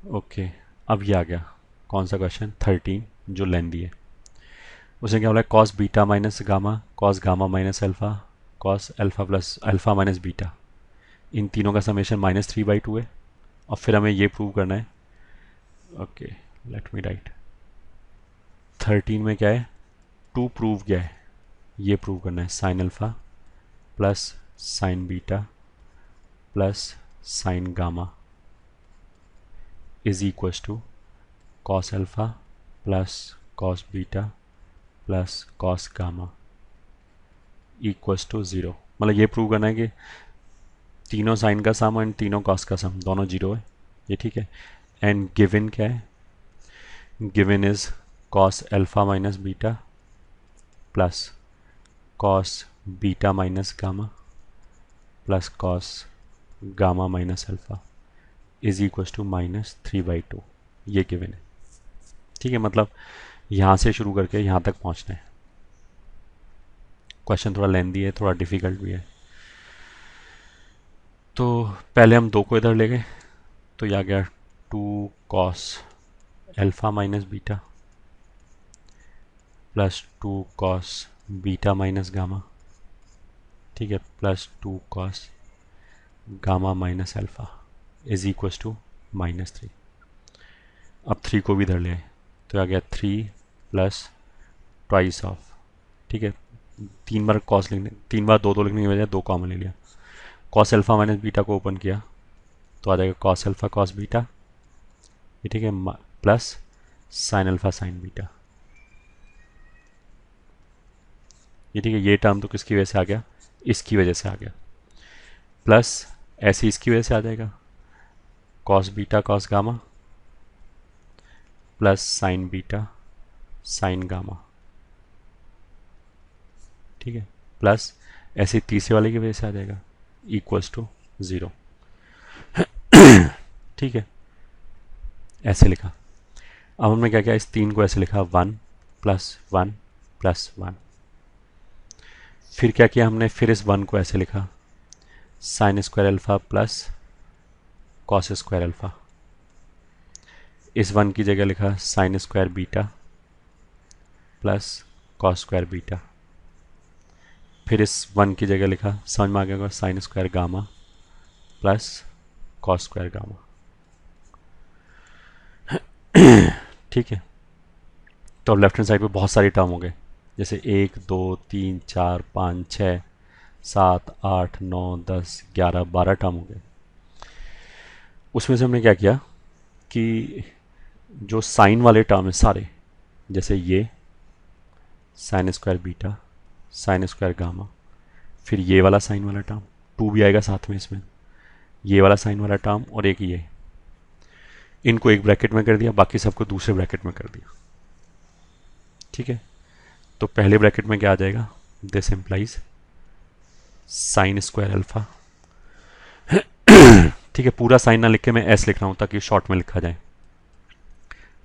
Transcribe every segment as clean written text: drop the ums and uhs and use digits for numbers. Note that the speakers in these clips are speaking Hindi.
ओके, अब ये आ गया कौन सा क्वेश्चन, 13, जो लेंदी है। उसने क्या बोला, cos beta minus gamma, cos gamma minus alpha, cos alpha plus alpha minus beta, इन तीनों का समेशन -3/2 है। और फिर हमें ये प्रूव करना है। Okay, let me right. 13 में क्या है, टू प्रूव क्या है, ये प्रूव करना है, sine alpha plus sine beta plus sine gamma is equals to cos alpha plus cos beta plus cos gamma equals to 0। मतलब ये प्रूव करना है कि तीनों साइन का सम एंड तीनों कॉस का सम दोनों 0 है, ये ठीक है। एंड गिवन क्या है, given is cos alpha minus beta plus cos beta minus gamma plus cos gamma minus alpha is equal to -3/2, ये गिवन है। ठीक है, मतलब यहाँ से शुरू करके यहाँ तक पहुँचना है। क्वेश्चन थोड़ा लेंदी है, थोड़ा डिफिकल्ट भी है। तो पहले हम 2 को इधर ले गए, तो ये आ गया 2 cos alpha minus beta plus 2 cos beta minus gamma, ठीक है, plus 2 cos gamma minus alpha is equal to -3। अब 3 को भी इधर ले आए, तो आ गया 3 प्लस ट्वाइस ऑफ, ठीक है, 3 बार कॉस लिखने, 3 बार 2 2 लिखने की बजाय 2 कॉमन ले लिया। कॉस अल्फा माइनस बीटा को ओपन किया तो आ जाएगा कॉस अल्फा कॉस बीटा, ये ठीक है, plus sine alpha sign beta, ये ठीक है। ये टर्म तो किसकी वजह से आ गया, इसकी वजह से आ गया, प्लस ऐसे इसकी वजह से आ जाएगा cos beta cos gamma plus sine beta sine gamma, ठीक है, प्लस ऐसे तीसरे वाले की वजह से आ जाएगा इक्वल्स टू 0। ठीक है, ऐसे लिखा। अब हमने क्या किया, इस 3 को ऐसे लिखा 1 प्लस 1 प्लस 1। फिर क्या किया हमने, फिर इस 1 को ऐसे लिखा sine square alpha plus cos square alpha. इस 1 की जगह लिखा sine square beta plus cos square beta. फिर इस 1 की जगह लिखा, समझ में आ गया, sine square gamma plus cos square gamma. ठीक है, तो अब लेफ्ट हैंड साइड पे बहुत सारी टर्म हो गए, जैसे 1 2 3 4 5 6 7 8 9 10 11 12 टर्म हो गए। उसमें से हमने क्या किया कि जो साइन वाले टर्म है सारे, जैसे ये sine square beta sine square gamma, फिर ये वाला साइन वाला टर्म 2 भी आएगा साथ में इसमें, ये वाला साइन वाला टर्म और एक ये, इनको एक ब्रैकेट में कर दिया, बाकी सबको दूसरे ब्रैकेट में कर दिया। ठीक है, तो पहले ब्रैकेट में क्या आ जाएगा, this implies sine square alpha. ठीक है, पूरा साइन ना लिख के मैं एस लिख रहा हूं ताकि शॉर्ट में लिखा जाए,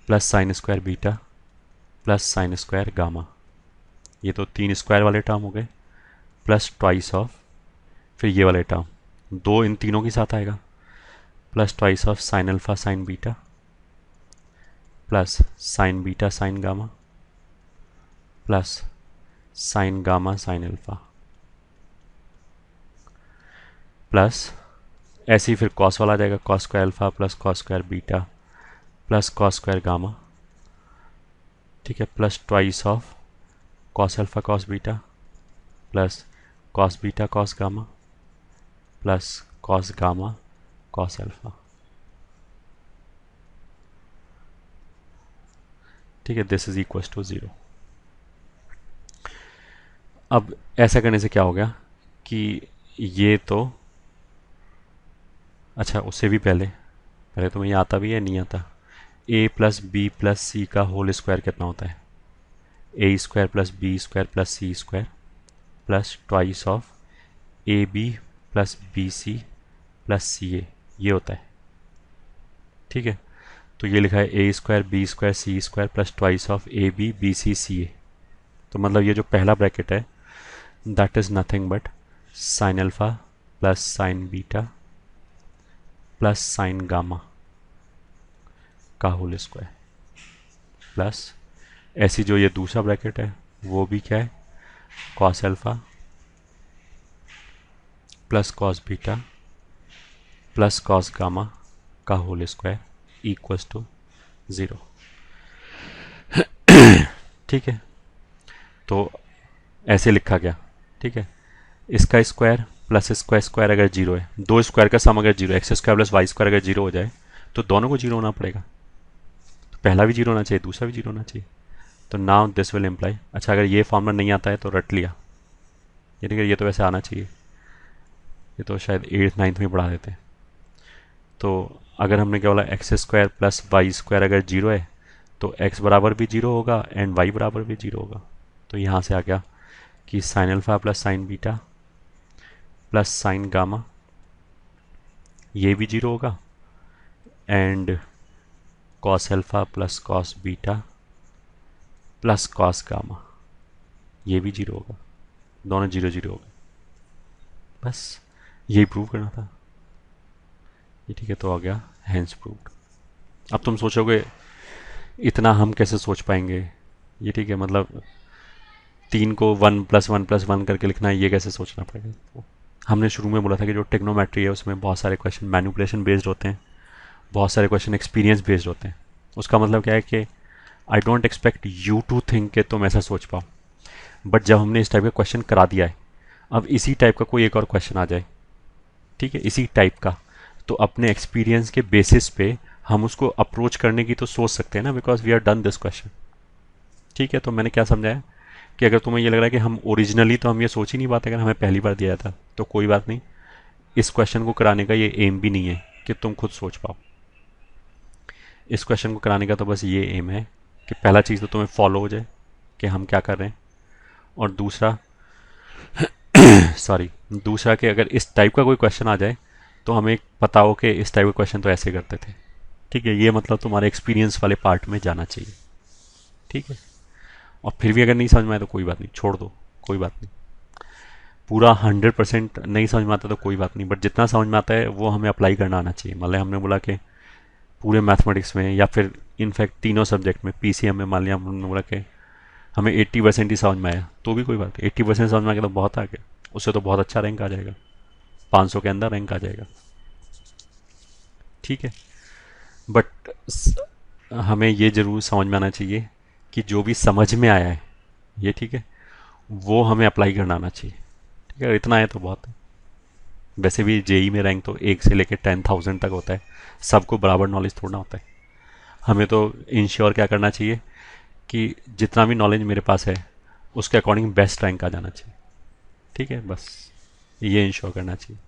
plus sine square beta plus sine square gamma, ये तो 3 स्क्वायर वाले टर्म हो गए, प्लस ट्वाइस ऑफ, फिर ये वाले टर्म 2 इन तीनों के साथ आएगा, plus twice of sine alpha sign beta plus sine beta sine gamma plus sine gamma sign alpha, plus ऐसे ही फिर कॉस वाला आ जाएगा, cos square alpha plus cos square beta plus cos square gamma, ठीक है, plus twice of cos alpha cos beta plus cos beta cos gamma plus cos gamma cos alpha. ठीक है, दिस इज इक्वल टू 0। अब ऐसा करने से क्या हो गया कि ये तो, अच्छा उससे भी पहले, पहले तो मुझे आता भी है नहीं आता, a plus b plus c का होल स्क्वायर कितना होता है, a square plus b square plus c square plus twice of a b plus b c plus c a, ये होता है। ठीक है, तो ये लिखा है a square b square c square plus twice of a b b c c a. तो मतलब ये जो पहला ब्रैकेट है that is nothing but sine alpha plus sine beta plus sine gamma का होल स्क्वायर प्लस ऐसी जो ये दूसरा ब्रैकेट है वो भी क्या है, cos alpha plus cos beta plus cos gamma का होल स्क्वायर इक्वल्स टू 0। ठीक है, तो ऐसे लिखा गया। ठीक है, इसका स्क्वायर प्लस इसका स्क्वायर अगर जीरो है, दो स्क्वायर का सम अगर zero, x square plus y square अगर जीरो हो जाए तो दोनों को जीरो होना पड़ेगा। तो पहला भी जीरो होना चाहिए, दूसरा भी जीरो होना चाहिए। तो नाउ दिस विल इम्प्लाई, अच्छा अगर ये फॉर्मूला नहीं आता है तो रट लिया, ये देखिए ये तो वैसे आना चाहिए, ये तो शायद 8th 9th में पढ़ा देते हैं। तो अगर हमने क्या बोला, x square plus y square अगर जीरो है तो एक्स बराबर भी जीरो होगा एंड वाई बराबर भी जीरो होगा। तो यहाँ से आ गया कि sign alpha plus sine beta plus sine gamma ये भी जीरो होगा and cos alpha plus cos beta plus cos gamma ये भी जीरो होगा, दोनों जीरो जीरो हो गए। बस यही प्रूव करना था ये। ठीक है, तो आ गया हैंस प्रूव्ड। अब तुम सोचोगे इतना हम कैसे सोच पाएंगे ये, ठीक है, मतलब 3 को 1+1+1 करके लिखना है, ये कैसे सोचना पड़ेगा। तो हमने शुरू में बोला था कि जो टेक्नोमेट्री है उसमें बहुत सारे क्वेश्चन मैनिपुलेशन बेस्ड होते हैं, बहुत सारे क्वेश्चन एक्सपीरियंस बेस्ड होते हैं। उसका मतलब क्या है कि I don't expect you to think कि तुम ऐसा सोच पाओ, बट जब हमने इस टाइप का क्वेश्चन करा दिया है, अब इसी टाइप का कोई एक और क्वेश्चन आ जाए, ठीक है, इसी टाइप का, तो अपने एक्सपीरियंस के बेसिस पे हम उसको अप्रोच करने की तो सोच सकते हैं ना, because we are done this question. ठीक है, तो मैंने क्या समझाया कि अगर तुम्हें ये लग रहा है कि हम ओरिजिनली तो हम ये सोच ही नहीं पाते, अगर हमें पहली बार दिया था तो कोई बात नहीं, इस क्वेश्चन को कराने का ये एम भी नहीं है कि तुम खुद सोच पाओ। इस क्वेश्चन को कराने का तो बस ये एम है कि पहला चीज़ तो तुम्हें फॉलो हो जाए कि हम क्या कर रहे हैं, और दूसरा सॉरी दूसरा कि अगर इस टाइप का कोई क्वेश्चन आ जाए तो हमें पता हो कि इस टाइप का क्वेश्चन तो ऐसे करते थे। ठीक है, ये मतलब तुम्हारे एक्सपीरियंस वाले पार्ट में जाना चाहिए। ठीक है, और फिर भी अगर नहीं समझ में आए तो कोई बात नहीं, छोड़ दो, कोई बात नहीं। पूरा 100% नहीं समझ में आता तो कोई बात नहीं, बट जितना समझ में आता है वो हमें अप्लाई करना आना चाहिए। मतलब हमने बोला कि पूरे मैथमेटिक्स में या फिर इनफैक्ट तीनों सब्जेक्ट में, पीसीएम में मान लिया हमने बोला कि हमें 80% ही समझ में आया तो भी कोई बात नहीं, 80% समझ में आ गया तो बहुत आ गया, उससे तो बहुत अच्छा रैंक आ जाएगा, 500 के अंदर रैंक आ जाएगा। ठीक है, बट हमें ये ज़रूर समझ में आना चाहिए कि जो भी समझ में आया है ये, ठीक है, वो हमें अप्लाई करना आना चाहिए। ठीक है, इतना है तो बहुत है। वैसे भी जेई में रैंक तो 1 से लेकर 10,000 तक होता है, सबको बराबर नॉलेज थोड़ा होता है। हमें तो इंश्योर क्या करना चाहिए कि जितना भी नॉलेज मेरे पास है उसके अकॉर्डिंग बेस्ट रैंक आ जाना चाहिए। ठीक है, बस ये इंश्योर करना चाहिए।